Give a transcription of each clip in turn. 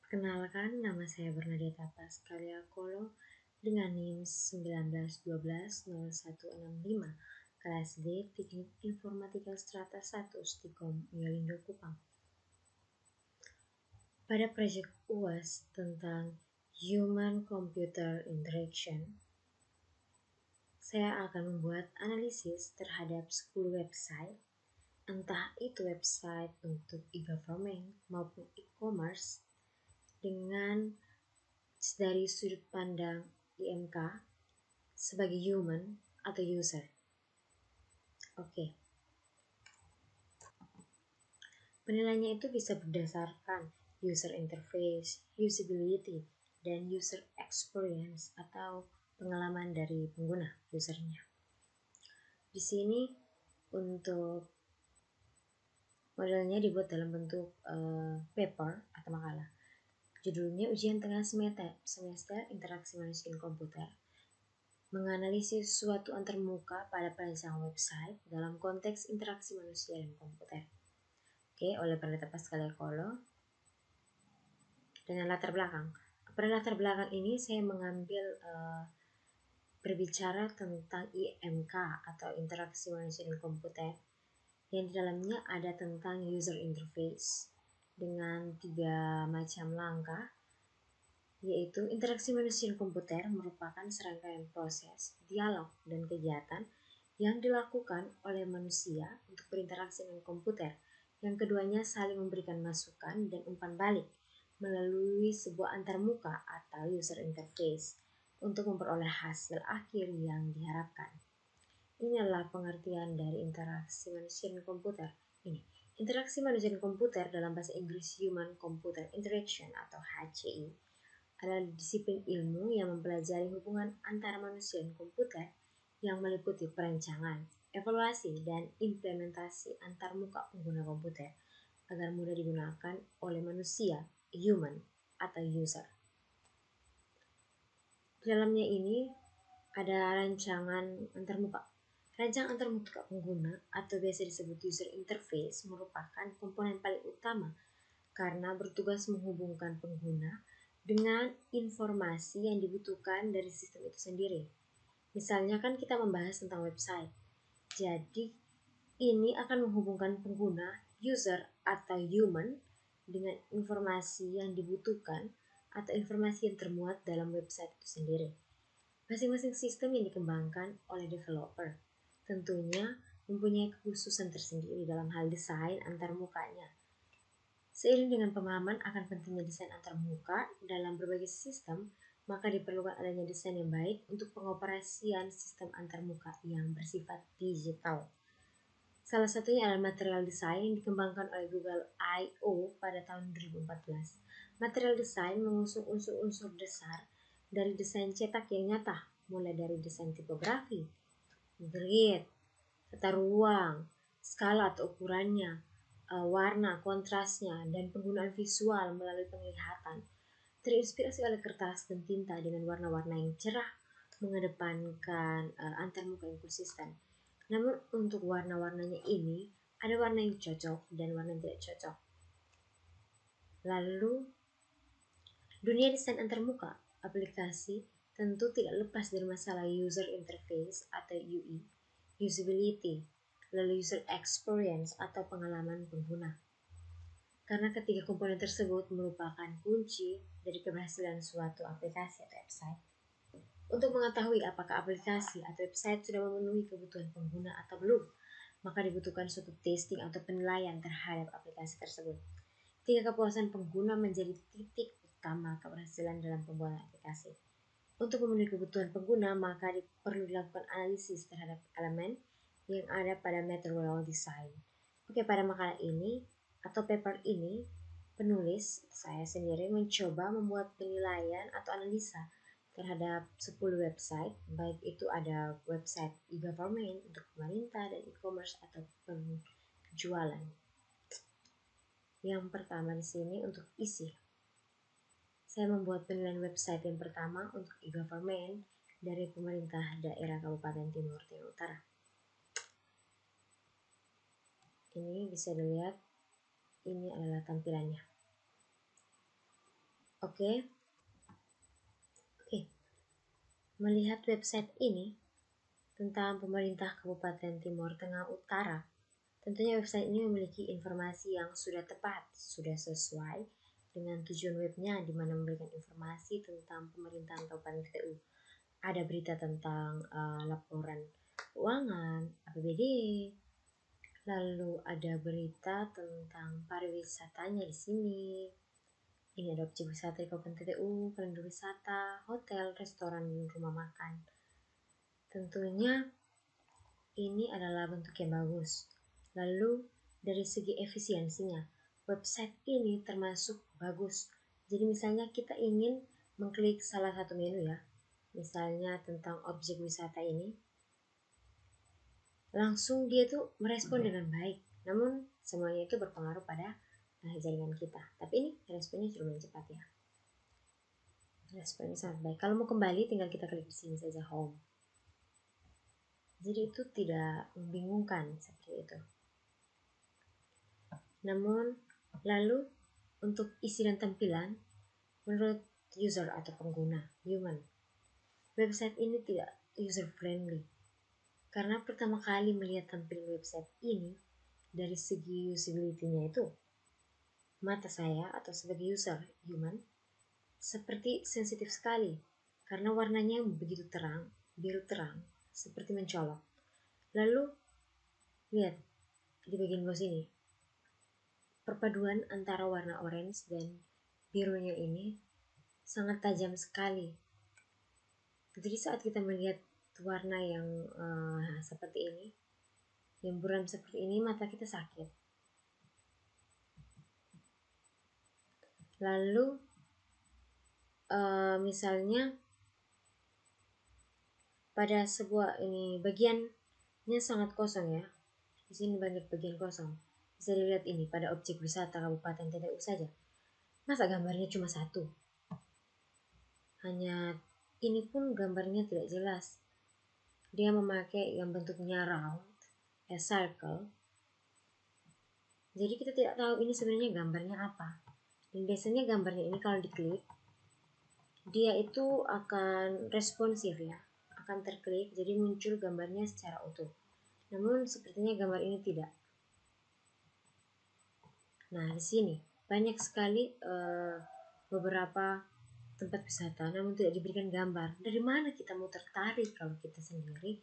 Kenalkan, nama saya Bernadetta Pascalia Kolo dengan NIM 19120165, kelas D, Teknik Informatika Strata 1, Stikom, Yolindo Kupang. Pada proyek UAS tentang Human Computer Interaction, saya akan membuat analisis terhadap 10 website, entah itu website untuk e-government maupun e-commerce, dengan dari sudut pandang IMK sebagai human atau user. Oke. Penilaiannya itu bisa berdasarkan user interface, usability, dan user experience atau pengalaman dari pengguna usernya. Di sini untuk modelnya dibuat dalam bentuk paper atau makalah. Judulnya Ujian Tengah Semester Interaksi Manusia dan Komputer, menganalisis suatu antarmuka pada perancangan website dalam konteks interaksi manusia dan komputer. Oke, oleh Bernadetta Pascalia Kolo. Dengan latar belakang. Pada latar belakang ini saya mengambil berbicara tentang IMK atau interaksi manusia dan komputer, yang di dalamnya ada tentang user interface dengan 3 macam langkah, yaitu interaksi manusia dan komputer merupakan serangkaian proses, dialog, dan kegiatan yang dilakukan oleh manusia untuk berinteraksi dengan komputer, yang keduanya saling memberikan masukan dan umpan balik melalui sebuah antarmuka atau user interface untuk memperoleh hasil akhir yang diharapkan. Ini adalah pengertian dari interaksi manusia dan komputer. Ini, interaksi manusia dan komputer dalam bahasa Inggris Human Computer Interaction atau HCI adalah disiplin ilmu yang mempelajari hubungan antara manusia dan komputer yang meliputi perancangan, evaluasi, dan implementasi antarmuka pengguna komputer agar mudah digunakan oleh manusia, human, atau user. Di dalamnya ini ada rancangan antarmuka. Rancangan antarmuka pengguna atau biasa disebut user interface merupakan komponen paling utama karena bertugas menghubungkan pengguna dengan informasi yang dibutuhkan dari sistem itu sendiri. Misalnya kan kita membahas tentang website. Jadi ini akan menghubungkan pengguna, user atau human dengan informasi yang dibutuhkan atau informasi yang termuat dalam website itu sendiri. Masing-masing sistem yang dikembangkan oleh developer tentunya mempunyai kekhususan tersendiri dalam hal desain antarmukanya. Seiring dengan pemahaman akan pentingnya desain antarmuka dalam berbagai sistem, maka diperlukan adanya desain yang baik untuk pengoperasian sistem antarmuka yang bersifat digital. Salah satunya adalah material desain yang dikembangkan oleh Google I.O. pada tahun 2014. Material desain mengusung unsur-unsur dasar dari desain cetak yang nyata, mulai dari desain tipografi, grid, tata ruang, skala atau ukurannya, warna, kontrasnya, dan penggunaan visual melalui penglihatan. Terinspirasi oleh kertas dan tinta dengan warna-warna yang cerah, mengedepankan antarmuka yang konsisten. Namun untuk warna-warnanya ini, ada warna yang cocok dan warna yang tidak cocok. Lalu, dunia desain antarmuka aplikasi tentu tidak lepas dari masalah user interface atau UI, usability, lalu user experience atau pengalaman pengguna. Karena ketiga komponen tersebut merupakan kunci dari keberhasilan suatu aplikasi atau website. Untuk mengetahui apakah aplikasi atau website sudah memenuhi kebutuhan pengguna atau belum, maka dibutuhkan suatu testing atau penilaian terhadap aplikasi tersebut. Tingkat kepuasan pengguna menjadi titik utama keberhasilan dalam pembuatan aplikasi. Untuk memenuhi kebutuhan pengguna, maka perlu dilakukan analisis terhadap elemen yang ada pada methodology design. Oke, pada makalah ini atau paper ini, penulis saya sendiri mencoba membuat penilaian atau analisa terhadap 10 website, baik itu ada website e-government untuk pemerintah dan e-commerce atau penjualan. Yang pertama di sini untuk isi. Saya membuat penilaian website yang pertama untuk e-government dari pemerintah daerah Kabupaten Timur Tengah Utara. Ini bisa dilihat, ini adalah tampilannya. Oke, oke. Melihat website ini tentang pemerintah Kabupaten Timur Tengah Utara, tentunya website ini memiliki informasi yang sudah tepat, sudah sesuai dengan tujuan webnya, di mana memberikan informasi tentang pemerintahan Kabupaten TTU. Ada berita tentang laporan keuangan, APBD, lalu ada berita tentang pariwisatanya di sini. Ini ada objek wisata di Kabupaten TTU, kalender wisata, hotel, restoran, rumah makan. Tentunya ini adalah bentuk yang bagus. Lalu dari segi efisiensinya, website ini termasuk bagus. Jadi misalnya kita ingin mengklik salah satu menu ya, misalnya tentang objek wisata ini, langsung dia tuh merespon dengan baik. Namun semuanya itu berpengaruh pada jaringan kita. Tapi ini responnya lumayan cepat ya. Responnya sangat baik. Kalau mau kembali tinggal kita klik di sini saja, home. Jadi itu tidak membingungkan seperti itu. Namun lalu untuk isi dan tampilan, menurut user atau pengguna, human, website ini tidak user friendly. Karena pertama kali melihat tampilan website ini, dari segi usability-nya itu, mata saya atau sebagai user human seperti sensitif sekali karena warnanya begitu terang, biru terang, seperti mencolok. Lalu lihat di bagian bawah sini, perpaduan antara warna orange dan birunya ini sangat tajam sekali. Jadi saat kita melihat warna yang seperti ini, yang buram seperti ini, mata kita sakit. Lalu misalnya pada sebuah ini bagiannya sangat kosong ya. Di sini banyak bagian kosong. Bisa dilihat ini pada objek wisata Kabupaten TTU saja. Masa gambarnya cuma satu? Hanya ini pun gambarnya tidak jelas. Dia memakai yang bentuknya round, circle. Jadi kita tidak tahu ini sebenarnya gambarnya apa. Dan biasanya gambarnya ini kalau diklik, dia itu akan responsif ya, akan terklik, jadi muncul gambarnya secara utuh. Namun sepertinya gambar ini tidak. Nah di sini banyak sekali beberapa tempat wisata, namun tidak diberikan gambar. Dari mana kita mau tertarik kalau kita sendiri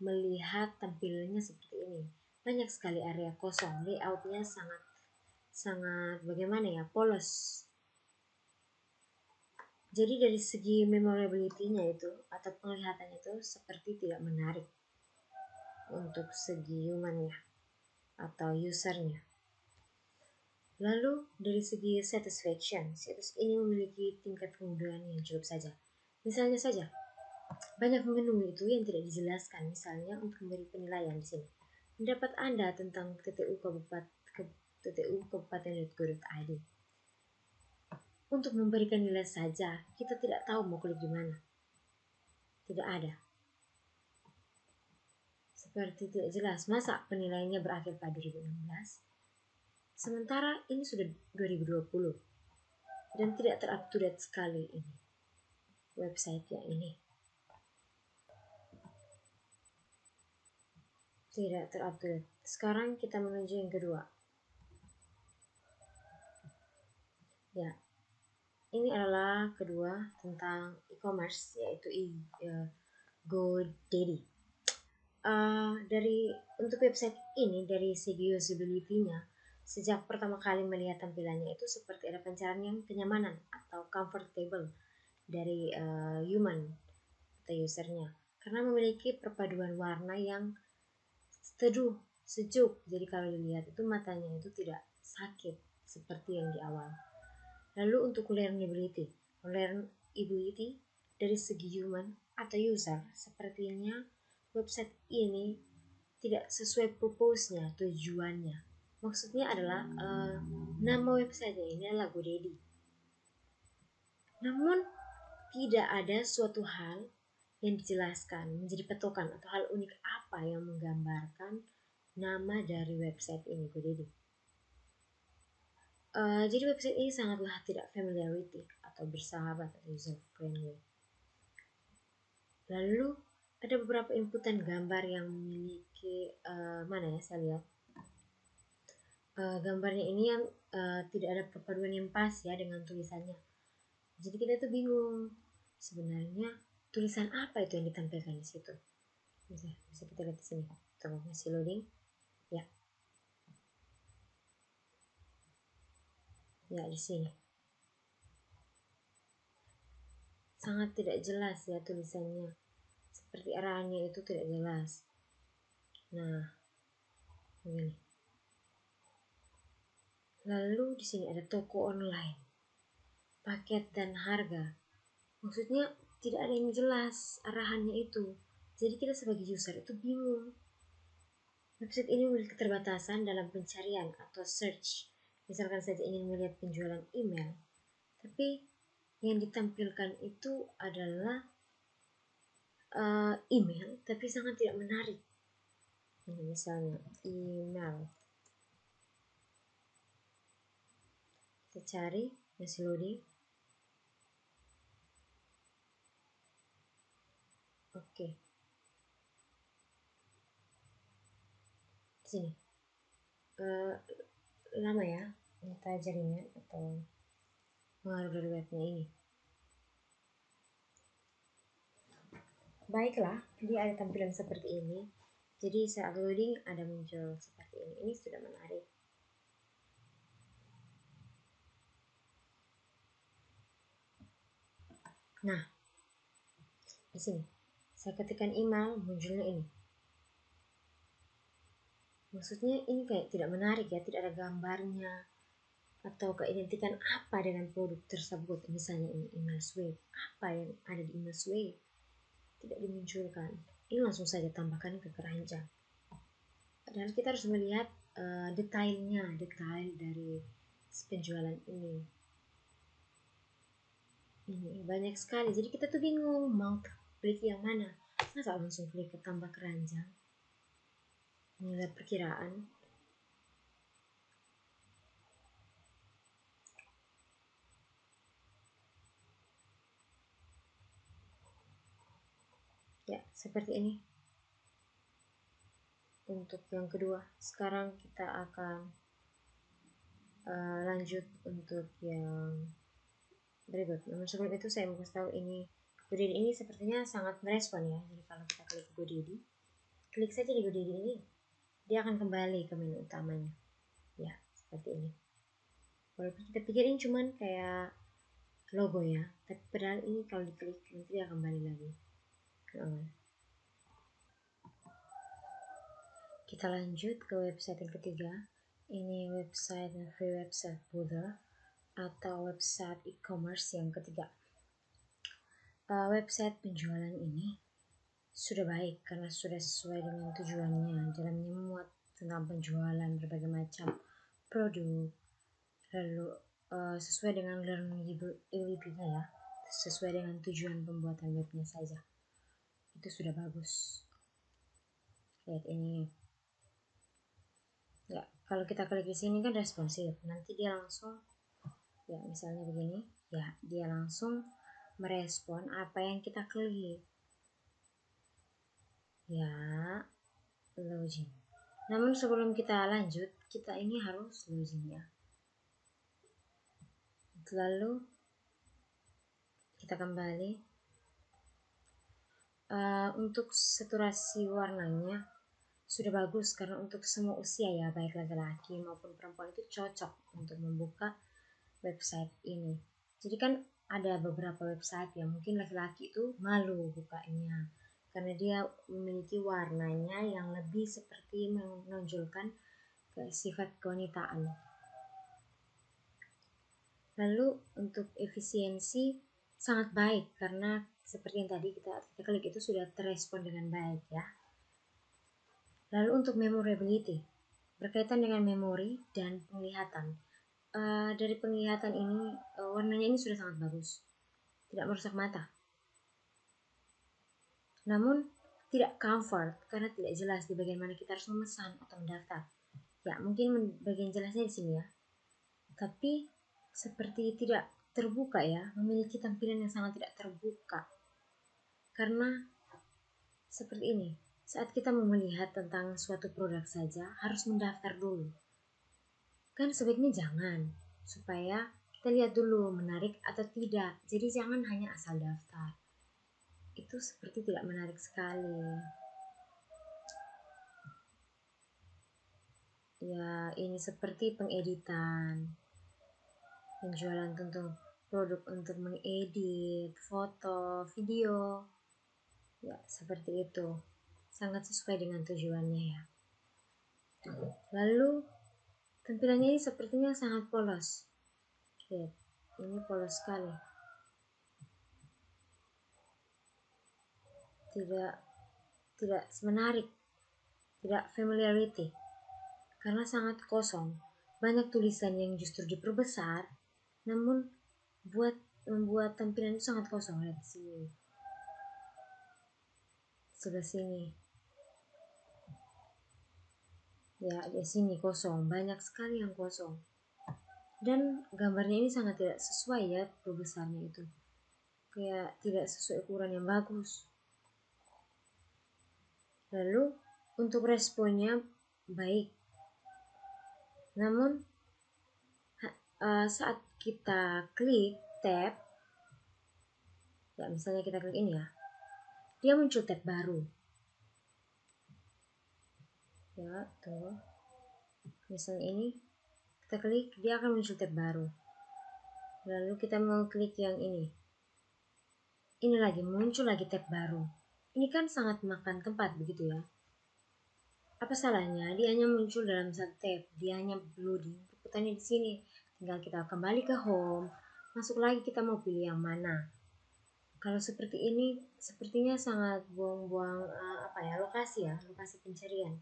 melihat tampilannya seperti ini? Banyak sekali area kosong, layoutnya sangat bagaimana ya, polos. Jadi dari segi memorability-nya itu atau penglihatannya itu seperti tidak menarik untuk segi humannya atau usernya. Lalu dari segi satisfaction, situs ini memiliki tingkat kemudahan yang cukup saja. Misalnya saja, banyak menu itu yang tidak dijelaskan, misalnya untuk memberi penilaian di sini. Pendapat Anda tentang TTU Kabupaten.go.id. Untuk memberikan nilai saja, kita tidak tahu mau klik di mana. Tidak ada. Seperti tidak jelas, masa penilaiannya berakhir pada 2016? Sementara ini sudah 2020 dan tidak terupdate sekali ini website yang ini. Tidak terupdate. Sekarang kita menuju yang kedua. Ya, ini adalah kedua tentang e-commerce, yaitu GoDaddy. Untuk website ini dari segi usability-nya, sejak pertama kali melihat tampilannya itu seperti ada pencerahan yang kenyamanan atau comfortable dari human atau usernya, karena memiliki perpaduan warna yang teduh, sejuk. Jadi kalau dilihat itu matanya itu tidak sakit seperti yang di awal. Lalu untuk learnability dari segi human atau user, sepertinya website ini tidak sesuai purpose-nya, tujuannya. Maksudnya adalah nama website ini adalah GoDaddy. Namun tidak ada suatu hal yang dijelaskan menjadi patokan atau hal unik apa yang menggambarkan nama dari website ini, GoDaddy. Jadi website ini sangatlah tidak familiarity atau bersahabat atau user friendly. Lalu ada beberapa inputan gambar yang memiliki mana ya, saya lihat gambarnya ini yang tidak ada perpaduan yang pas ya dengan tulisannya. Jadi kita tuh bingung sebenarnya tulisan apa itu yang ditampilkan di situ. Bisa kita lihat di sini. Coba masih loading. Ya di sini. Sangat tidak jelas ya tulisannya. Seperti arahannya itu tidak jelas. Nah, begini. Lalu di sini ada toko online, paket dan harga. Maksudnya tidak ada yang jelas arahannya itu. Jadi kita sebagai user itu bingung. Website ini memiliki keterbatasan dalam pencarian atau search. Misalkan saja ingin melihat penjualan email, tapi yang ditampilkan itu adalah email, tapi sangat tidak menarik. Ini misalnya email. Kita cari, masih loading. Oke. Di sini. Lama ya minta jaringan atau pengaruh dari webnya ini. Baiklah, dia ada tampilan seperti ini. Jadi saat loading ada muncul seperti ini. Ini sudah menarik. Nah, di sini saya ketikkan email, munculnya ini. Maksudnya ini kayak tidak menarik ya, tidak ada gambarnya atau keidentikan apa dengan produk tersebut. Misalnya ini email swipe, apa yang ada di email swipe tidak dimunculkan. Ini langsung saja tambahkan ke keranjang. Padahal kita harus melihat detail dari penjualan ini. Ini banyak sekali, jadi kita tuh bingung mau klik yang mana. Masa langsung klik ke tambah keranjang, melihat perkiraan. Ya, seperti ini. Untuk yang kedua, sekarang kita akan lanjut untuk yang berikut. Namun sebelum itu saya mau kasih tahu ini GoDaddy ini sepertinya sangat merespon ya. Jadi kalau kita klik GoDaddy, klik saja di GoDaddy ini, dia akan kembali ke menu utamanya. Ya, seperti ini. Walaupun kita pikir ini cuman kayak logo ya, tapi padahal ini kalau diklik nanti dia kembali lagi ke awal. Kita lanjut ke website yang ketiga. Ini website free website builder atau website e-commerce yang ketiga. Website penjualan ini sudah baik karena sudah sesuai dengan tujuannya. Dalamnya memuat tentang penjualan berbagai macam produk, lalu sesuai dengan learnability-nya ya, sesuai dengan tujuan pembuatan webnya saja. Itu sudah bagus. Lihat ini. Ya, kalau kita klik di sini kan responsif. Nanti dia langsung ya misalnya begini, ya dia langsung merespon apa yang kita klik. Ya, login. Namun sebelum kita lanjut, kita ini harus login ya. Lalu kita kembali. Untuk saturasi warnanya sudah bagus karena untuk semua usia ya, baik laki-laki maupun perempuan itu cocok untuk membuka website ini. Jadi kan ada beberapa website yang mungkin laki-laki itu malu bukanya karena dia memiliki warnanya yang lebih seperti menonjolkan sifat kewanitaan. Lalu untuk efisiensi sangat baik karena seperti yang tadi kita klik itu sudah terrespon dengan baik ya. Lalu untuk memorability, berkaitan dengan memori dan penglihatan. Dari penglihatan ini, warnanya ini sudah sangat bagus, tidak merusak mata. Namun tidak comfort karena tidak jelas di bagian mana kita harus memesan atau mendaftar. Ya mungkin bagian jelasnya di sini ya. Tapi seperti tidak terbuka ya, memiliki tampilan yang sangat tidak terbuka. Karena seperti ini, saat kita mau melihat tentang suatu produk saja harus mendaftar dulu. Kan sebaiknya jangan, supaya kita lihat dulu menarik atau tidak. Jadi jangan hanya asal daftar. Itu seperti tidak menarik sekali. Ya, ini seperti pengeditan, penjualan tentu produk untuk mengedit foto, video. Ya, seperti itu. Sangat sesuai dengan tujuannya ya. Lalu tampilannya ini sepertinya sangat polos. Lihat, ini polos sekali. Tidak menarik, tidak familiarity. Karena sangat kosong. Banyak tulisan yang justru diperbesar, namun membuat tampilan itu sangat kosong. Lihat sini. Sebelah sini. Ya, di sini kosong. Banyak sekali yang kosong. Dan gambarnya ini sangat tidak sesuai ya, perbesarnya itu. Kayak tidak sesuai ukuran yang bagus. Lalu untuk responnya baik. Namun saat kita klik tab, ya misalnya kita klik ini ya, dia muncul tab baru. Ya, tunggu. Misalnya ini, kita klik, dia akan muncul tab baru. Lalu kita mau klik yang ini. Ini lagi, muncul lagi tab baru. Ini kan sangat makan tempat begitu ya. Apa salahnya? Dia hanya muncul dalam satu tab. Dia hanya loading. Perputarannya di sini. Tinggal kita kembali ke home. Masuk lagi, kita mau pilih yang mana. Kalau seperti ini, sepertinya sangat buang-buang lokasi ya, lokasi pencarian.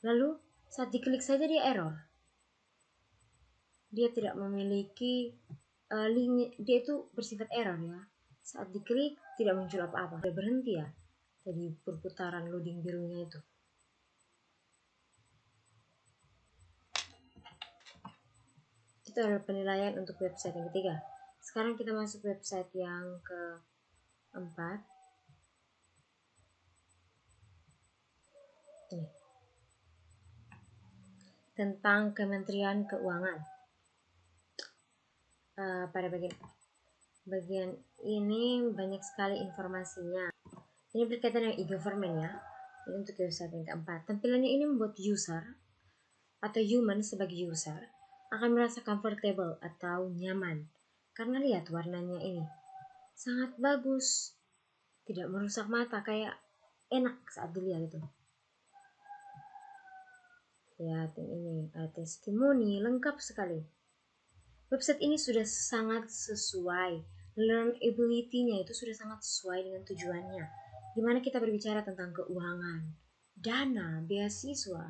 Lalu saat diklik saja dia error. Dia tidak memiliki link, dia itu bersifat error ya. Saat diklik tidak muncul apa-apa. Sudah berhenti ya. Jadi perputaran loading birunya itu. Itu adalah penilaian untuk website yang ketiga. Sekarang kita masuk website yang keempat. Ini. Tentang Kementerian Keuangan. Pada bagian ini banyak sekali informasinya. Ini berkaitan dengan e-government ya. Ini untuk website yang keempat. Tampilannya ini membuat user atau human sebagai user akan merasa comfortable atau nyaman. Karena lihat warnanya ini. Sangat bagus. Tidak merusak mata, kayak enak saat dilihat itu. Lihat ini, ada testimoni, lengkap sekali. Website ini sudah sangat sesuai. Learnability-nya itu sudah sangat sesuai dengan tujuannya. Dimana kita berbicara tentang keuangan, dana, beasiswa.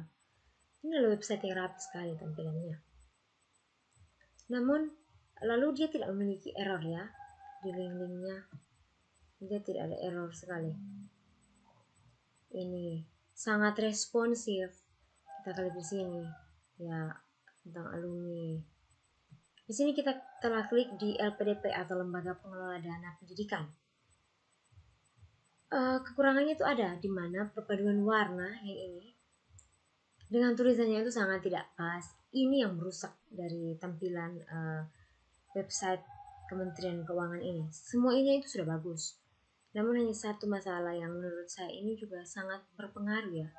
Ini adalah website yang rapi sekali tampilannya. Namun, lalu dia tidak memiliki error ya. Di link-linknya, dia tidak ada error sekali. Ini sangat responsif. Kita klik di sini. Ya, tentang alumni. Di sini kita telah klik di LPDP atau Lembaga Pengelola Dana Pendidikan. Kekurangannya itu ada di mana perpaduan warna yang ini dengan tulisannya itu sangat tidak pas. Ini yang merusak dari tampilan website Kementerian Keuangan ini. Semuanya itu sudah bagus. Namun hanya satu masalah yang menurut saya ini juga sangat berpengaruh ya.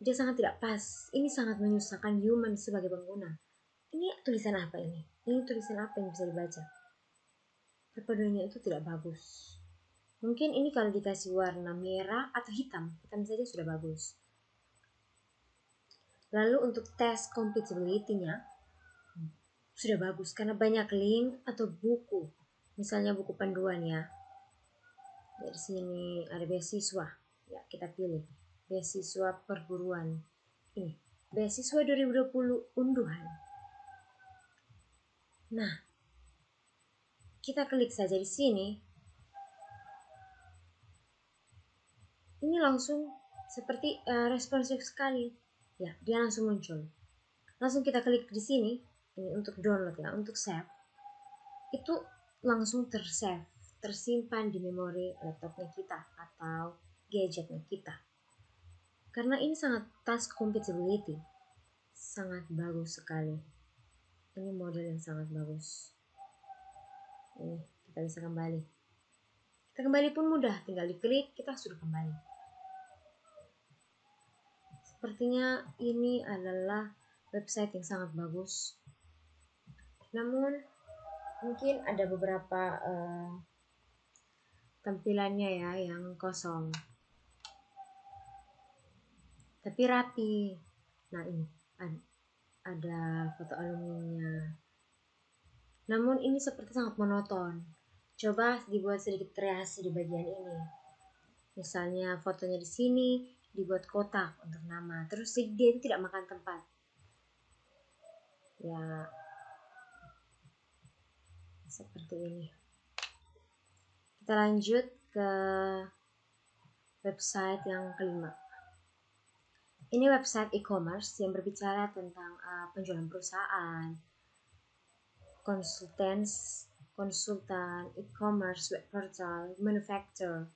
Dia sangat tidak pas. Ini sangat menyusahkan human sebagai pengguna. Ini tulisan apa ini? Ini tulisan apa yang bisa dibaca? Perpaduannya itu tidak bagus. Mungkin ini kalau dikasih warna merah atau hitam saja sudah bagus. Lalu untuk tes compatibility-nya sudah bagus karena banyak link atau buku. Misalnya buku panduan ya. Dari sini ada beasiswa. Ya, kita pilih beasiswa perguruan. Ini, beasiswa 2020 unduhan. Nah, kita klik saja di sini. Ini langsung seperti responsif sekali. Ya, dia langsung muncul. Langsung kita klik di sini. ini untuk download ya, untuk save itu langsung tersimpan di memori laptopnya kita atau gadgetnya kita. Karena ini sangat task compatibility, sangat bagus sekali. Ini model yang sangat bagus. Ini kita bisa kembali. Kita kembali pun mudah, tinggal diklik kita sudah kembali. Sepertinya ini adalah website yang sangat bagus. Namun mungkin ada beberapa tampilannya ya yang kosong. Tapi rapi. Nah ini ada foto alumninya. Namun ini seperti sangat monoton. Coba dibuat sedikit variasi di bagian ini. Misalnya fotonya di sini dibuat kotak untuk nama. Terus dia itu tidak makan tempat. Ya, seperti ini. Kita lanjut ke website yang kelima. Ini website e-commerce yang berbicara tentang penjualan perusahaan, konsultan, e-commerce, web portal, manufacturer.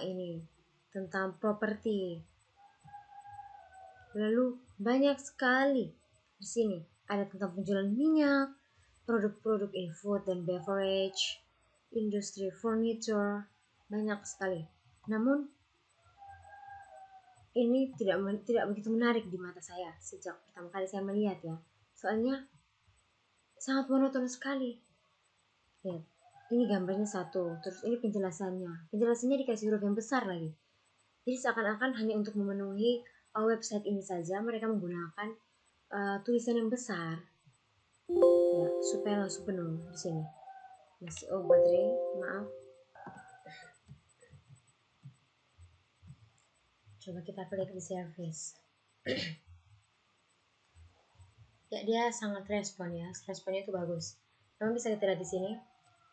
Ini tentang properti. Lalu banyak sekali di sini. Ada tentang penjualan minyak, produk-produk in food dan beverage, industri furniture, banyak sekali. Namun ini tidak begitu menarik di mata saya sejak pertama kali saya melihat ya. Soalnya sangat monoton sekali. Lihat, ini gambarnya satu, terus ini penjelasannya. Penjelasannya dikasih huruf yang besar lagi. Jadi seakan-akan hanya untuk memenuhi website ini saja mereka menggunakan tulisan yang besar. Ya, supaya langsung penuh di sini. Masih baterai, maaf. Coba kita klik di service. Ya, dia sangat respon ya. Responnya itu bagus. Namun bisa kita lihat di sini,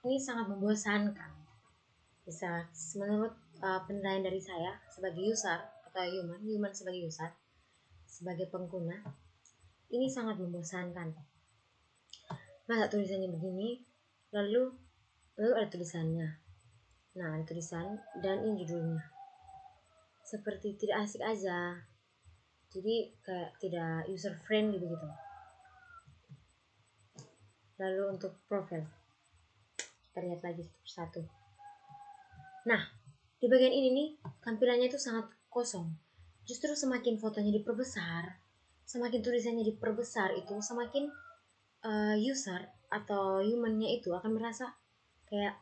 ini sangat membosankan. Bisa menurut penilaian dari saya sebagai user atau human sebagai user, sebagai pengguna, ini sangat membosankan. Masa tulisannya begini, lalu ada tulisannya. Nah, ada tulisan dan ini judulnya. Seperti tidak asik aja. Jadi kayak tidak user friendly begitu. Lalu untuk profil, kita lihat lagi satu persatu. Nah, di bagian ini nih tampilannya itu sangat kosong. Justru semakin fotonya diperbesar, semakin tulisannya diperbesar itu semakin user atau humannya itu akan merasa kayak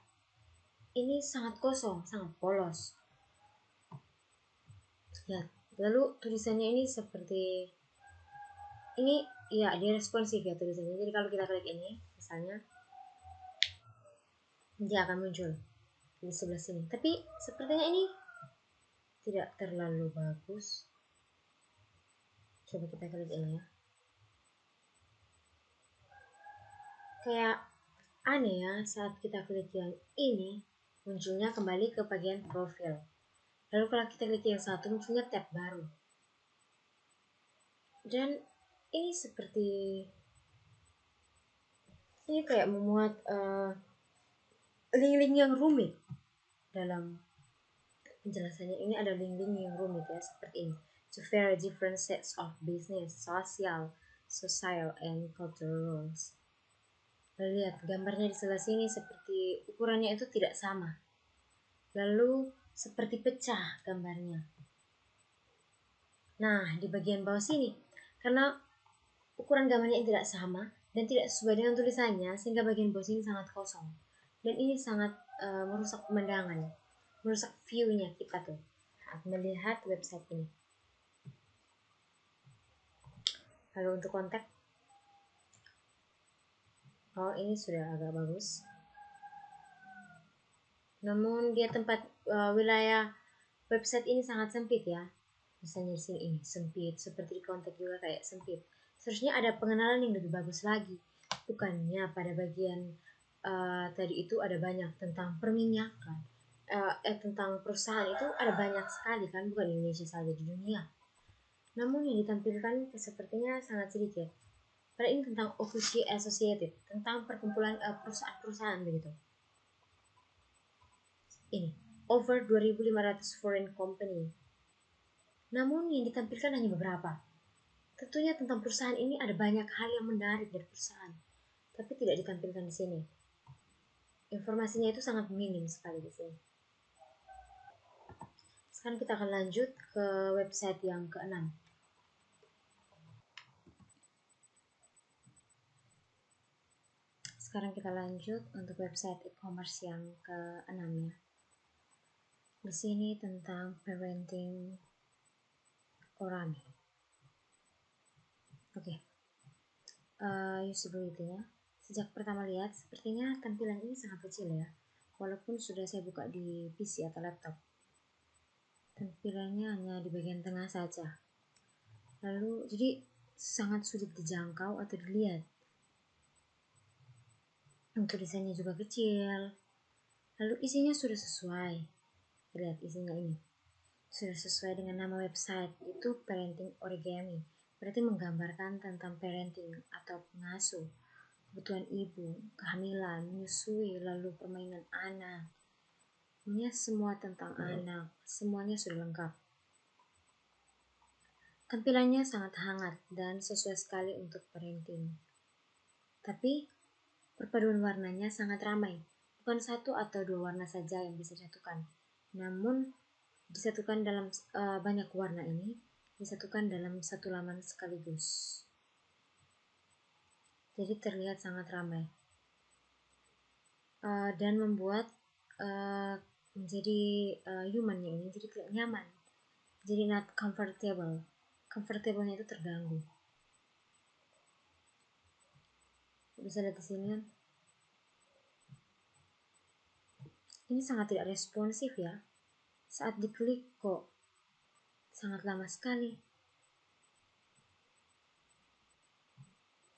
ini sangat kosong, sangat polos. Ya, lalu tulisannya ini seperti ini, ya dia responsif ya tulisannya. Jadi kalau kita klik ini, misalnya, dia akan muncul di sebelah sini. Tapi sepertinya ini tidak terlalu bagus. Coba kita klik ini ya. Kayak aneh ya saat kita klik yang ini, munculnya kembali ke bagian profil. Lalu kalau kita klik yang satu, munculnya tab baru. Dan ini seperti ini kayak memuat link-link yang rumit dalam penjelasannya. Ini ada link-link yang rumit ya, seperti ini. To very different sets of business, social, and cultural rules. Lihat gambarnya di sebelah sini seperti ukurannya itu tidak sama. Lalu seperti pecah gambarnya. Nah, di bagian bawah sini, karena ukuran gambarnya yang tidak sama dan tidak sesuai dengan tulisannya, sehingga bagian bawah sini sangat kosong. Dan ini sangat merusak pemandangan, merusak view-nya kita tuh saat melihat website ini. Lalu untuk kontak, ini sudah agak bagus. Namun dia tempat wilayah website ini sangat sempit ya. Misalnya di sini ini sempit, seperti di kontak juga kayak sempit. Seharusnya ada pengenalan yang lebih bagus lagi. Bukannya pada bagian tadi itu ada banyak tentang perminyakan, tentang perusahaan itu ada banyak sekali kan, bukan di Indonesia saja, di dunia. Namun yang ditampilkan sepertinya sangat sedikit. Padahal ini tentang Okushi Associated, tentang perkumpulan perusahaan-perusahaan begitu. Ini over 2.500 foreign company. Namun yang ditampilkan hanya beberapa. Tentunya tentang perusahaan ini ada banyak hal yang menarik dari perusahaan, tapi tidak ditampilkan di sini. Informasinya itu sangat minim sekali di sini. Sekarang kita akan lanjut ke website yang keenam. Sekarang kita lanjut untuk website e-commerce yang keenam ya. Di sini tentang parenting Orami. Oke. Usability-nya. Sejak pertama lihat, sepertinya tampilan ini sangat kecil ya. Walaupun sudah saya buka di PC atau laptop. Tampilannya hanya di bagian tengah saja. Lalu, jadi sangat sulit dijangkau atau dilihat. Untuk desainnya juga kecil. Lalu isinya sudah sesuai. Lihat isinya ini. Sudah sesuai dengan nama website, itu Parenting Origami. Berarti menggambarkan tentang parenting atau pengasuh, kebutuhan ibu, kehamilan, menyusui, lalu permainan anak. Ini semua tentang anak, semuanya sudah lengkap. Tampilannya sangat hangat dan sesuai sekali untuk parenting. Tapi perpaduan warnanya sangat ramai. Bukan satu atau dua warna saja yang bisa disatukan. Namun disatukan dalam banyak warna ini disatukan dalam satu laman sekaligus. Jadi terlihat sangat ramai dan membuat menjadi humannya ini jadi tidak nyaman. Jadi not comfortable. Comfortable-nya itu terganggu. Bisa lihat di sini. Ini sangat tidak responsif ya. Saat diklik kok sangat lama sekali.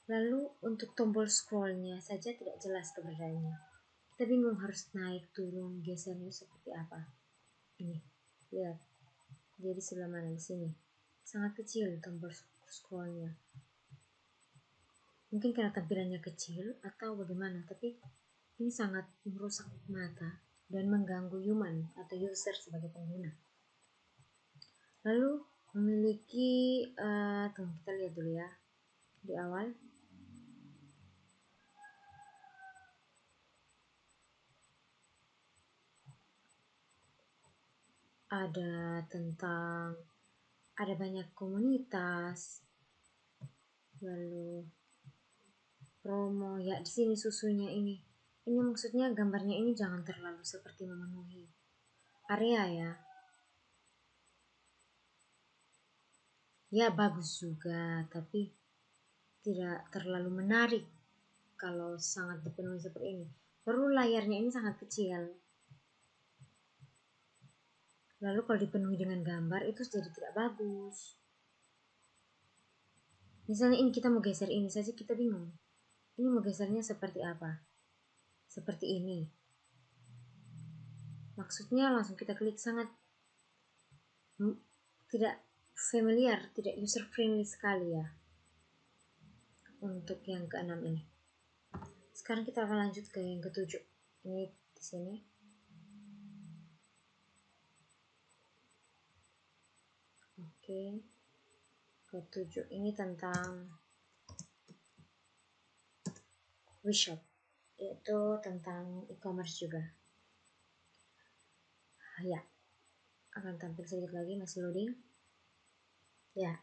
Lalu untuk tombol scrollnya saja tidak jelas keberadaannya. Kita bingung harus naik, turun, gesernya seperti apa. Ini, lihat. Jadi sebelah mana di sini. Sangat kecil tombol scrollnya. Mungkin karena tampilannya kecil atau bagaimana, tapi ini sangat merusak mata dan mengganggu human atau user sebagai pengguna. Lalu memiliki, kita lihat dulu ya di awal. Ada banyak komunitas, lalu promo ya di sini susunya ini maksudnya gambarnya ini jangan terlalu seperti memenuhi area ya bagus juga tapi tidak terlalu menarik kalau sangat dipenuhi seperti ini. Perlu layarnya ini sangat kecil, lalu kalau dipenuhi dengan gambar itu jadi tidak bagus. Misalnya ini kita mau geser ini saja kita bingung, ini mau gesernya seperti apa, seperti ini. Maksudnya langsung kita klik, sangat tidak familiar, tidak user friendly sekali ya untuk yang keenam ini. Sekarang kita akan lanjut ke yang ketujuh. Ini di sini. Oke. Ketujuh ini tentang Wishop, yaitu tentang e-commerce juga. Ya, akan tampil sedikit lagi, masih loading. Ya,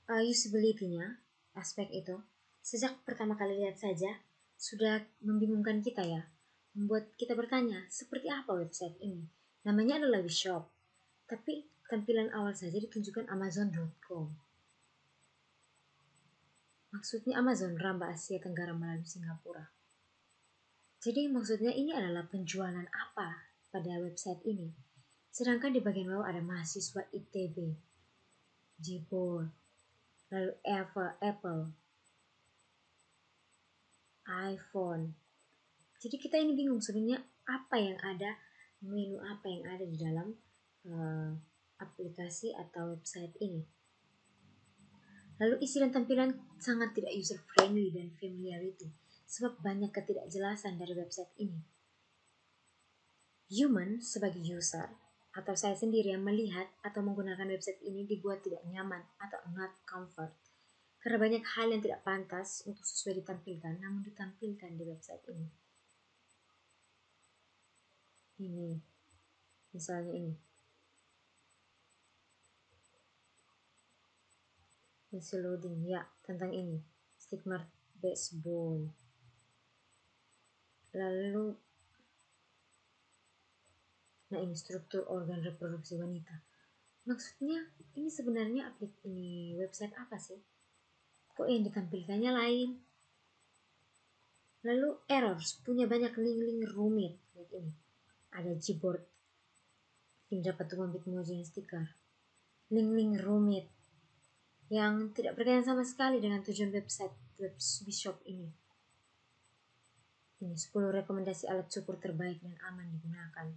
usability-nya, aspek itu, sejak pertama kali lihat saja sudah membingungkan kita ya, membuat kita bertanya seperti apa website ini. Namanya adalah Wishop, tapi tampilan awal saja ditunjukkan Amazon.com. Maksudnya Amazon rambah Asia Tenggara melalui Singapura. Jadi maksudnya ini adalah penjualan apa pada website ini. Sedangkan di bagian bawah ada mahasiswa ITB, Jibor, lalu Apple, iPhone. Jadi kita ini bingung sebenarnya apa yang ada, menu apa yang ada di dalam aplikasi atau website ini. Lalu isi dan tampilan sangat tidak user friendly dan familiarity, sebab banyak ketidakjelasan dari website ini. Human sebagai user atau saya sendiri yang melihat atau menggunakan website ini dibuat tidak nyaman atau not comfort. Karena banyak hal yang tidak pantas untuk sesuai ditampilkan, namun ditampilkan di website ini. Ini, misalnya ini. Masih loading, ya, tentang ini. Stigma baseball. Lalu, nah ini struktur organ reproduksi wanita. Maksudnya, ini sebenarnya ini website apa sih? Kok yang ditampilkannya lain? Lalu errors, punya banyak link-link rumit. Lihat ini, ada Gboard. Ini dapat tumbang emoji stiker. Link-link rumit yang tidak berkaitan sama sekali dengan tujuan website Webshop ini. Ini 10 rekomendasi alat cukur terbaik dan aman digunakan.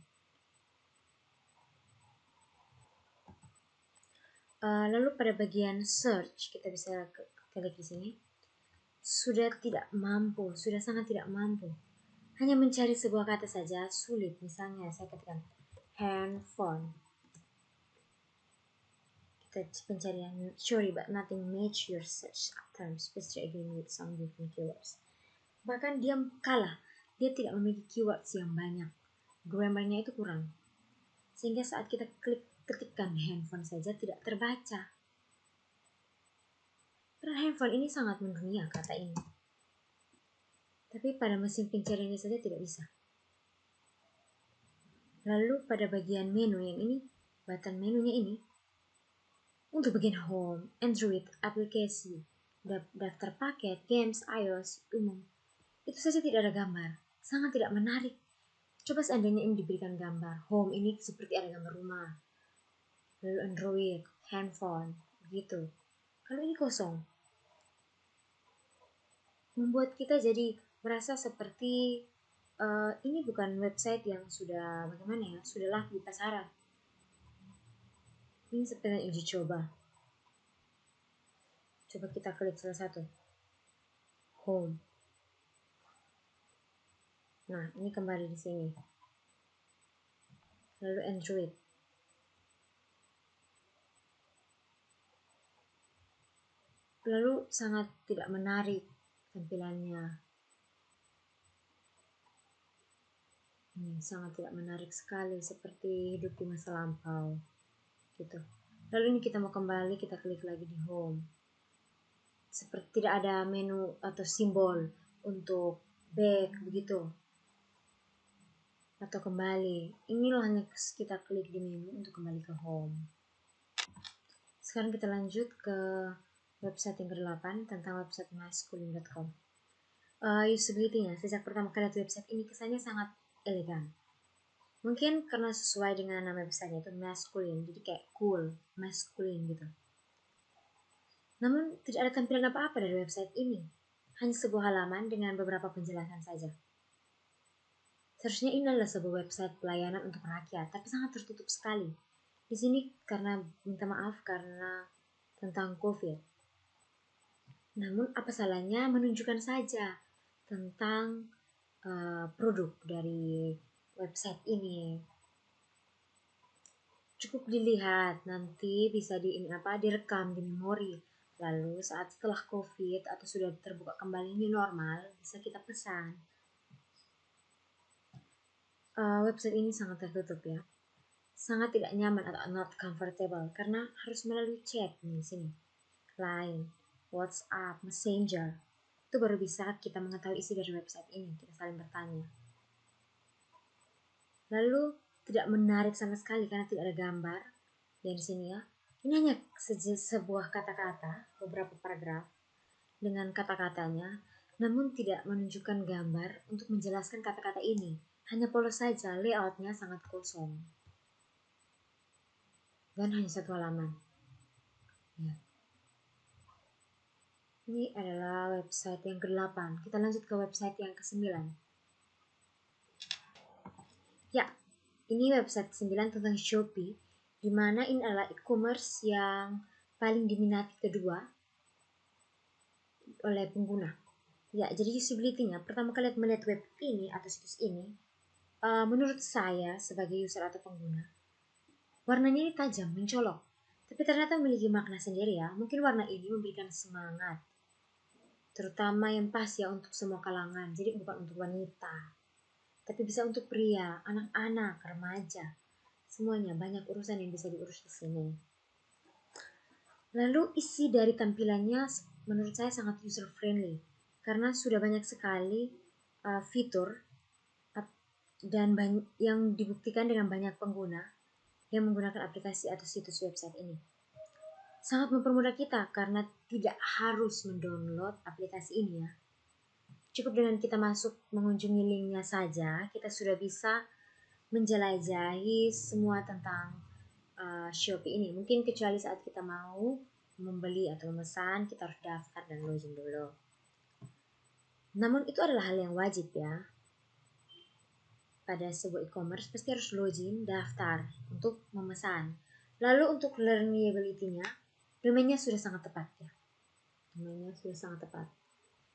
Lalu pada bagian search kita bisa klik di sini. Sudah sangat tidak mampu. Hanya mencari sebuah kata saja sulit. Misalnya saya ketikkan handphone. Kita pencarian sorry but nothing match your search terms. Please try again with some different keywords. Bahkan dia kalah. Dia tidak memiliki keywords yang banyak. Grammarnya itu kurang. Sehingga saat kita ketikkan handphone saja tidak terbaca. Karena handphone ini sangat mendunia kata ini. Tapi pada mesin pencariannya saja tidak bisa. Lalu pada bagian menu yang ini, button menunya ini, untuk bagian home, Android, aplikasi, daftar paket, games, iOS, umum, itu saja tidak ada gambar. Sangat tidak menarik. Coba seandainya ini diberikan gambar. Home ini seperti ada gambar rumah. Lalu Android, handphone, begitu. Kalau ini kosong. Membuat kita jadi merasa seperti ini bukan website yang sudah bagaimana ya, sudah laku di pasaran. Ini seperti uji coba. Coba kita klik salah satu. Home. Nah, ini kembali di sini. Lalu Android. Lalu sangat tidak menarik tampilannya. Ini sangat tidak menarik sekali, seperti hidup di masa lampau. Gitu. Lalu ini kita mau kembali, kita klik lagi di home. Seperti tidak ada menu atau simbol untuk back begitu. Atau kembali. Inilah hanya kita klik di menu untuk kembali ke home. Sekarang kita lanjut ke website yang ke-8 tentang website masculine.com. Usability-nya, sejak pertama kali lihat website ini kesannya sangat elegan. Mungkin karena sesuai dengan nama website itu masculine, jadi kayak cool, masculine gitu. Namun tidak ada tampilan apa-apa dari website ini. Hanya sebuah halaman dengan beberapa penjelasan saja. Seharusnya ini adalah sebuah website pelayanan untuk rakyat, tapi sangat tertutup sekali. Di sini karena minta maaf karena tentang COVID. Namun apa salahnya menunjukkan saja tentang produk dari website ini. Cukup dilihat, nanti bisa direkam di memori. Lalu saat setelah COVID atau sudah terbuka kembali new normal, bisa kita pesan. Website ini sangat tertutup ya. Sangat tidak nyaman atau not comfortable karena harus melalui chat di sini. Line, WhatsApp, Messenger. Itu baru bisa kita mengetahui isi dari website ini. Kita saling bertanya. Lalu tidak menarik sama sekali karena tidak ada gambar yang di sini ya. Ini hanya sebuah kata-kata, beberapa paragraf dengan kata-katanya, namun tidak menunjukkan gambar untuk menjelaskan kata-kata ini. Hanya polos saja, layoutnya sangat kosong. Dan hanya satu halaman. Ya. Ini adalah website yang ke-8. Kita lanjut ke website yang ke-9. Ya, ini website 9 tentang Shopee, di mana ini adalah e-commerce yang paling diminati kedua oleh pengguna. Ya, jadi usability-nya, pertama kali melihat web ini atau situs ini, menurut saya sebagai user atau pengguna, warnanya ini tajam, mencolok. Tapi ternyata memiliki makna sendiri ya. Mungkin warna ini memberikan semangat, terutama yang pas ya untuk semua kalangan. Jadi bukan untuk wanita, tapi bisa untuk pria, anak-anak, remaja. Semuanya banyak urusan yang bisa diurus di sini. Lalu isi dari tampilannya menurut saya sangat user friendly karena sudah banyak sekali fitur dan yang dibuktikan dengan banyak pengguna yang menggunakan aplikasi atau situs website ini. Sangat mempermudah kita karena tidak harus mendownload aplikasi ini ya. Cukup dengan kita masuk mengunjungi linknya saja, kita sudah bisa menjelajahi semua tentang Shopee ini. Mungkin kecuali saat kita mau membeli atau memesan, kita harus daftar dan login dulu. Namun itu adalah hal yang wajib ya. Pada sebuah e-commerce pasti harus login, daftar untuk memesan. Lalu untuk learnability-nya, domainnya sudah sangat tepat ya. Domainnya sudah sangat tepat.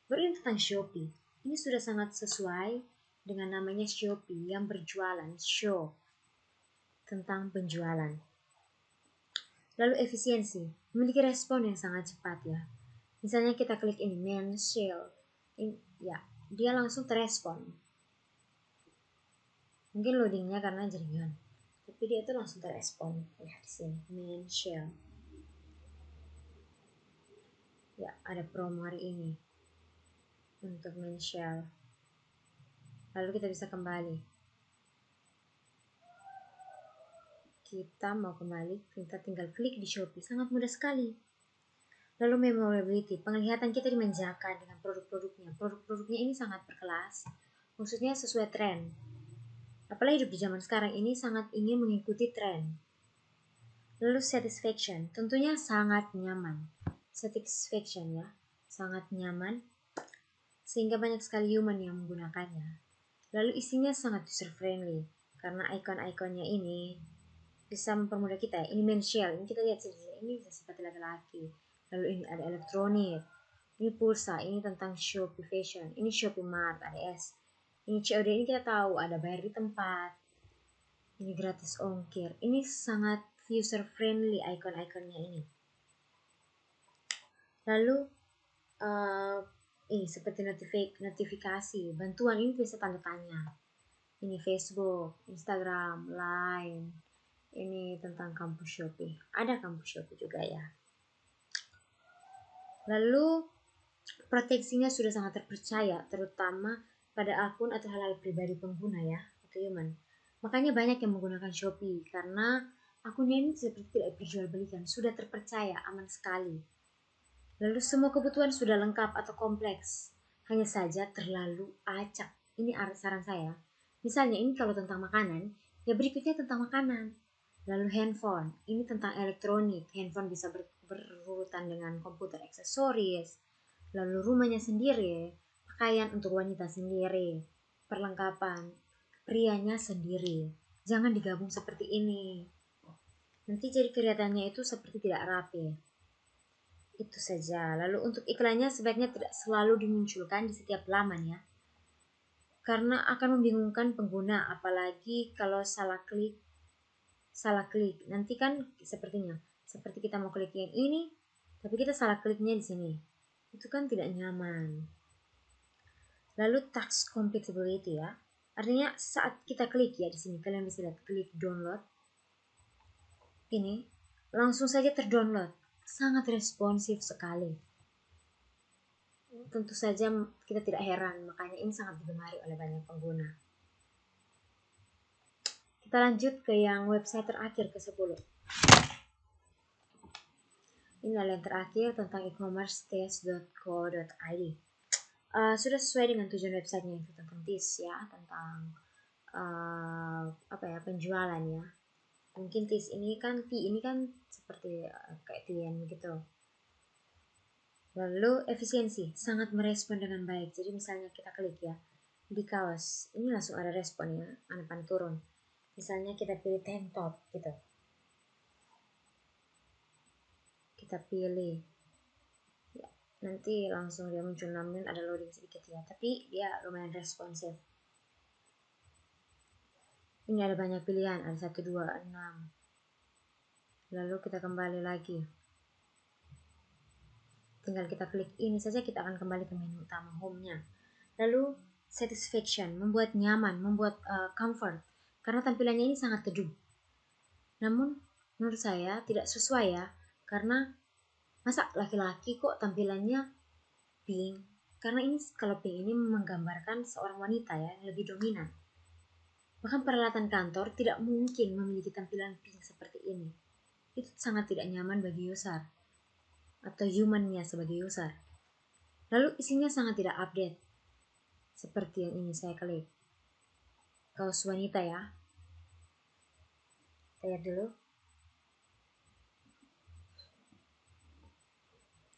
Berarti tentang Shopee, ini sudah sangat sesuai dengan namanya Shopee yang berjualan, shop, tentang penjualan. Lalu efisiensi, memiliki respon yang sangat cepat ya. Misalnya kita klik ini, main sale, ya, dia langsung terespon. Mungkin loadingnya karena jaringan, tapi dia itu langsung terespon. Ya, di sini, main sale. Ya, ada promo hari ini untuk main sale. Lalu kita bisa kembali. Kita mau kembali, kita tinggal klik di Shopee, sangat mudah sekali. Lalu memorability, penglihatan kita dimanjakan dengan produk-produknya. Produk-produknya ini sangat berkelas, maksudnya sesuai tren. Apalagi hidup di zaman sekarang ini sangat ingin mengikuti tren. Lalu satisfaction, tentunya sangat nyaman. Satisfaction ya, sangat nyaman, sehingga banyak sekali human yang menggunakannya. Lalu isinya sangat user friendly, karena icon-iconnya ini bisa mempermudah kita ya. Ini main shell, ini kita lihat saja, ini bisa seperti laki-laki. Lalu ini ada elektronik, ini pulsa, ini tentang Shopee Fashion, ini Shopee Mart, ADS, ini COD, ini kita tahu ada bayar di tempat, ini gratis ongkir. Ini sangat user friendly icon-iconnya ini. Lalu ini seperti notifikasi, bantuan, ini bisa tanda tanya. Ini Facebook, Instagram, Line. Ini tentang kampus Shopee. Ada kampus Shopee juga ya. Lalu proteksinya sudah sangat terpercaya, terutama pada akun atau hal-hal pribadi pengguna ya, atau human. Makanya banyak yang menggunakan Shopee karena akunnya ini seperti tidak diperjualbelikan, sudah terpercaya, aman sekali. Lalu semua kebutuhan sudah lengkap atau kompleks, hanya saja terlalu acak. Ini saran saya. Misalnya ini kalau tentang makanan, ya berikutnya tentang makanan. Lalu handphone, ini tentang elektronik. Handphone bisa berurutan dengan komputer, aksesoris. Lalu rumahnya sendiri, pakaian untuk wanita sendiri, perlengkapan prianya sendiri. Jangan digabung seperti ini. Nanti jadi kelihatannya itu seperti tidak rapi. Itu saja. Lalu untuk iklannya sebaiknya tidak selalu dimunculkan di setiap laman ya. Karena akan membingungkan pengguna, apalagi kalau salah klik. Nanti kan sepertinya seperti kita mau klik yang ini, tapi kita salah kliknya di sini. Itu kan tidak nyaman. Lalu tax compatibility ya. Artinya saat kita klik ya di sini, kalian bisa lihat klik download. Ini langsung saja terdownload. Sangat responsif sekali. Tentu saja kita tidak heran, makanya ini sangat digemari oleh banyak pengguna. Kita lanjut ke yang website terakhir ke-10. Ini adalah yang terakhir tentang e-commerce-test.co.id. Sudah sesuai dengan tujuan websitenya itu tentang TIS ya, tentang penjualan ya. Mungkin TIS ini kan seperti kayak TIN gitu. Lalu efisiensi, sangat merespon dengan baik. Jadi misalnya kita klik ya di kaos, ini langsung ada responnya, panah turun. Misalnya kita pilih tank top gitu. Kita pilih ya, nanti langsung dia muncul, namun ada loading sedikit ya, tapi dia lumayan responsif. Ini ada banyak pilihan, ada 1, 2, 6. Lalu kita kembali lagi, tinggal kita klik ini saja, kita akan kembali ke menu utama home-nya. Lalu satisfaction, membuat nyaman, membuat comfort, karena tampilannya ini sangat teduh. Namun menurut saya tidak sesuai ya, karena masa laki-laki kok tampilannya pink? Karena ini kalau pink ini menggambarkan seorang wanita ya, lebih dominan. Bahkan peralatan kantor tidak mungkin memiliki tampilan pink seperti ini. Itu sangat tidak nyaman bagi user atau humannya sebagai user. Lalu isinya sangat tidak update. Seperti yang ini saya klik. Kaos wanita ya. Kita lihat dulu.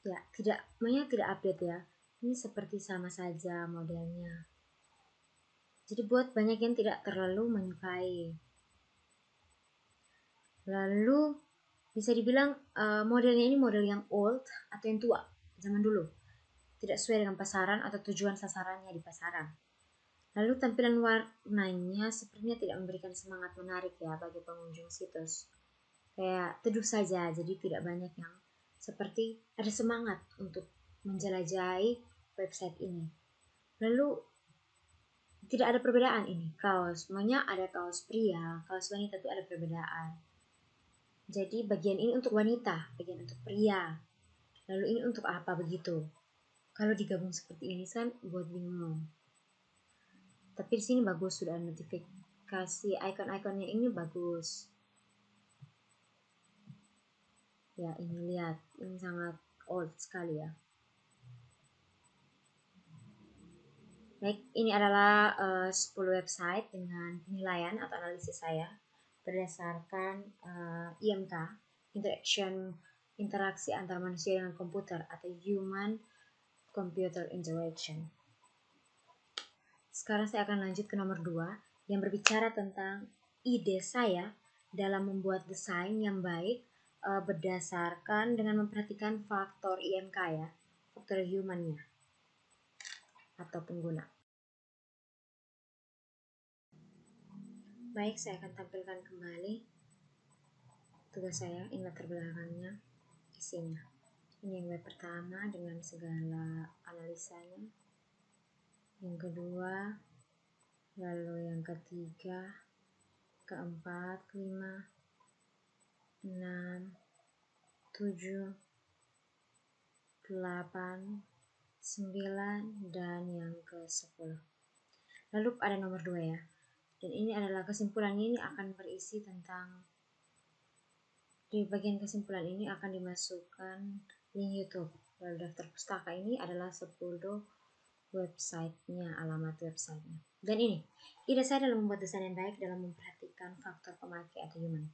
Ya, tidak update ya. Ini seperti sama saja modelnya. Jadi buat banyak yang tidak terlalu menyukai. Lalu bisa dibilang modelnya ini model yang old atau yang tua, zaman dulu. Tidak sesuai dengan pasaran atau tujuan sasarannya di pasaran. Lalu tampilan warnanya sepertinya tidak memberikan semangat menarik ya bagi pengunjung situs. Kayak teduh saja, jadi tidak banyak yang seperti ada semangat untuk menjelajahi website ini. Lalu tidak ada perbedaan ini. Kaos, semuanya ada kaos pria, kaos wanita itu ada perbedaan. Jadi bagian ini untuk wanita, bagian untuk pria. Lalu ini untuk apa begitu? Kalau digabung seperti ini kan buat bingung. Tapi di sini bagus, sudah notifikasi icon-iconnya ini bagus. Ya ini lihat, ini sangat old sekali ya. Baik, ini adalah 10 website dengan penilaian atau analisis saya berdasarkan IMK, interaksi antar manusia dengan komputer atau Human Computer Interaction. Sekarang saya akan lanjut ke nomor 2 yang berbicara tentang ide saya dalam membuat desain yang baik berdasarkan dengan memperhatikan faktor IMK ya, faktor humannya atau pengguna. Baik, saya akan tampilkan kembali tugas saya, ini latar belakangnya, isinya. Ini yang web pertama dengan segala analisanya. Yang kedua, lalu yang ketiga, keempat, 5, 6, 7, 8, 9, dan yang ke-10. Lalu ada nomor 2 ya. Dan ini adalah kesimpulannya, ini akan berisi tentang, di bagian kesimpulan ini akan dimasukkan link YouTube. Lalu daftar pustaka ini adalah 10 websitenya, alamat websitenya. Dan ini, ide saya dalam membuat desain yang baik dalam memperhatikan faktor pemakai atau human.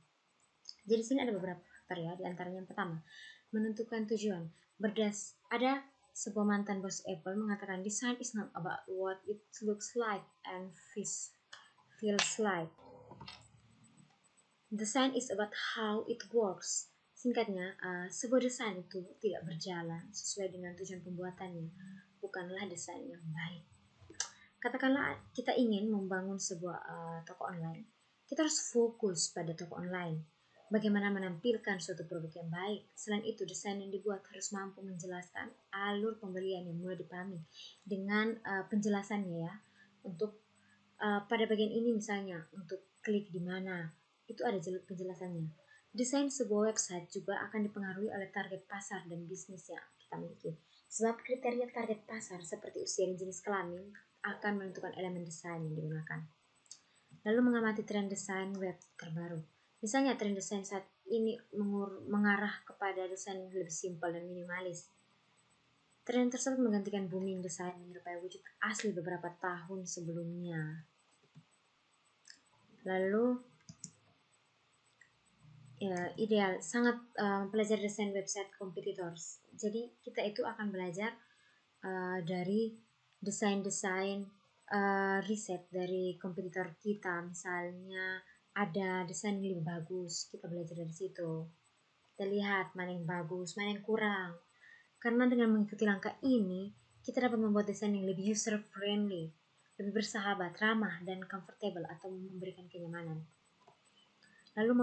Jadi sini ada beberapa faktor ya, diantaranya yang pertama, menentukan tujuan. Ada sebuah mantan bos Apple mengatakan design is not about what it looks like and feels like. Design is about how it works. Singkatnya, sebuah desain itu tidak berjalan sesuai dengan tujuan pembuatannya, bukanlah desain yang baik. Katakanlah kita ingin membangun sebuah toko online, kita harus fokus pada toko online. Bagaimana menampilkan suatu produk yang baik. Selain itu, desain yang dibuat harus mampu menjelaskan alur pembelian yang mudah dipahami dengan penjelasannya ya. Untuk pada bagian ini misalnya, untuk klik di mana, itu ada penjelasannya. Desain sebuah website juga akan dipengaruhi oleh target pasar dan bisnis yang kita miliki. Sebab kriteria target pasar seperti usia dan jenis kelamin akan menentukan elemen desain yang digunakan. Lalu mengamati tren desain web terbaru. Misalnya tren desain saat ini mengarah kepada desain yang lebih simpel dan minimalis. Tren tersebut menggantikan booming desain menyerupai wujud asli beberapa tahun sebelumnya. Lalu ya, ideal sangat mempelajari desain website competitors. Jadi kita itu akan belajar dari desain-desain riset dari kompetitor kita. Misalnya ada desain yang lebih bagus, kita belajar dari situ. Kita lihat mana yang bagus, mana yang kurang. Karena dengan mengikuti langkah ini, kita dapat membuat desain yang lebih user-friendly, lebih bersahabat, ramah, dan comfortable atau memberikan kenyamanan. Lalu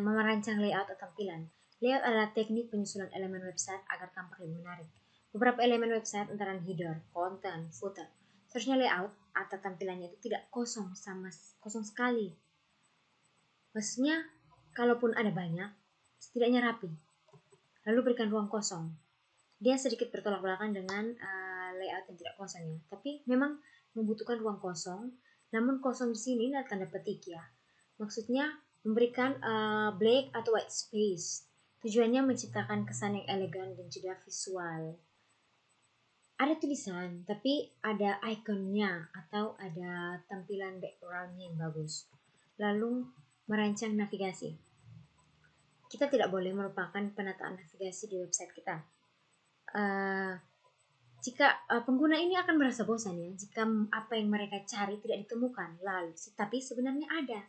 merancang layout atau tampilan. Layout adalah teknik penyusunan elemen website agar tampak lebih menarik. Beberapa elemen website antara header, konten, footer. Seharusnya layout atau tampilannya itu tidak kosong sekali. Maksudnya, kalaupun ada banyak, setidaknya rapi. Lalu berikan ruang kosong. Dia sedikit bertolak belakang dengan layout yang tidak kosong ya. Tapi memang membutuhkan ruang kosong. Namun kosong di sini adalah tanda petik ya. Maksudnya memberikan blank atau white space. Tujuannya menciptakan kesan yang elegan dan jeda visual. Ada tulisan, tapi ada ikonnya atau ada tampilan backgroundnya yang bagus. Lalu merancang navigasi. Kita tidak boleh melupakan penataan navigasi di website kita. Jika pengguna ini akan merasa bosan ya, jika apa yang mereka cari tidak ditemukan, lalu tapi sebenarnya ada,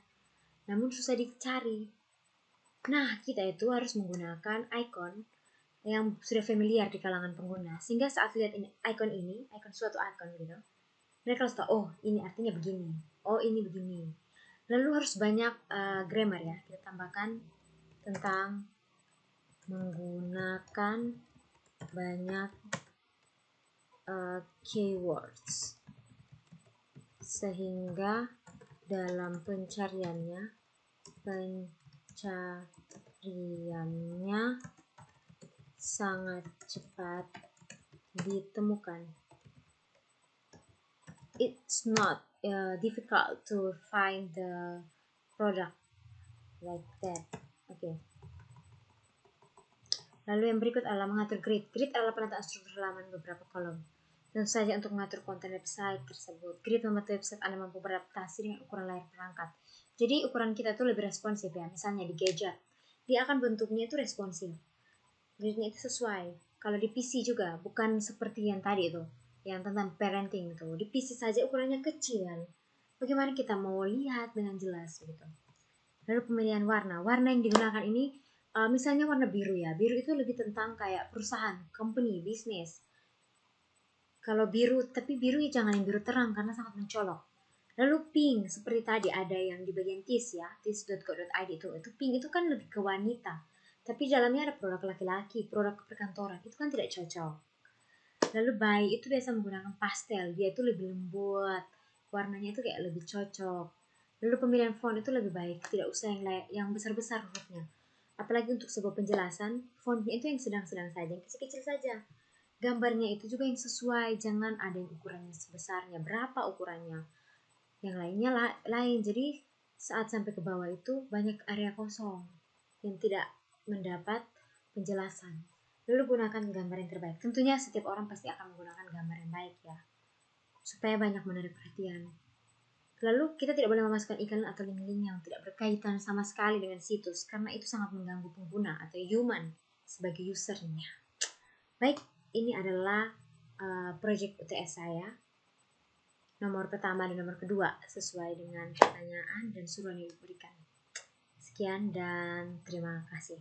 namun susah dicari. Nah, kita itu harus menggunakan ikon yang sudah familiar di kalangan pengguna, sehingga saat lihat ikon suatu ikon gitu, mereka harus tahu, oh ini artinya begini, oh ini begini. Lalu harus banyak grammar ya, kita tambahkan tentang menggunakan banyak keywords, sehingga dalam pencariannya sangat cepat ditemukan. It's not difficult to find the product like that. Okay. Lalu yang berikut adalah mengatur grid. Grid adalah penataan struktur halaman beberapa kolom. Tentu saja untuk mengatur konten website tersebut. Grid membantu website Anda mampu beradaptasi dengan ukuran layar perangkat. Jadi ukuran kita itu lebih responsif ya. Misalnya di gadget, dia akan bentuknya itu responsif. Gridnya itu sesuai. Kalau di PC juga, bukan seperti yang tadi itu, yang tentang parenting itu. Di PC saja ukurannya kecil. Bagaimana kita mau lihat dengan jelas gitu. Lalu pemilihan warna. Warna yang digunakan ini misalnya warna biru ya. Biru itu lebih tentang kayak perusahaan, company, bisnis. Kalau biru, tapi biru ya jangan yang biru terang karena sangat mencolok. Lalu pink, seperti tadi ada yang di bagian tis ya, tis.co.id itu pink itu kan lebih ke wanita. Tapi dalamnya ada produk laki-laki, produk perkantoran, itu kan tidak cocok. Lalu buy itu biasa menggunakan pastel, dia itu lebih lembut, warnanya itu kayak lebih cocok. Lalu pemilihan font itu lebih baik, tidak usah yang besar-besar hurufnya. Apalagi untuk sebuah penjelasan, fontnya itu yang sedang-sedang saja, yang kecil-kecil saja. Gambarnya itu juga yang sesuai, jangan ada yang ukurannya sebesarnya, berapa ukurannya. Yang lainnya lain, jadi saat sampai ke bawah itu banyak area kosong yang tidak mendapat penjelasan. Lalu gunakan gambar yang terbaik. Tentunya setiap orang pasti akan menggunakan gambar yang baik ya, supaya banyak menarik perhatian. Lalu kita tidak boleh memasukkan iklan atau link-link yang tidak berkaitan sama sekali dengan situs, karena itu sangat mengganggu pengguna atau human sebagai usernya. Baik, ini adalah project UTS saya. Nomor pertama dan nomor kedua sesuai dengan pertanyaan dan suruhan yang diberikan. Sekian dan terima kasih.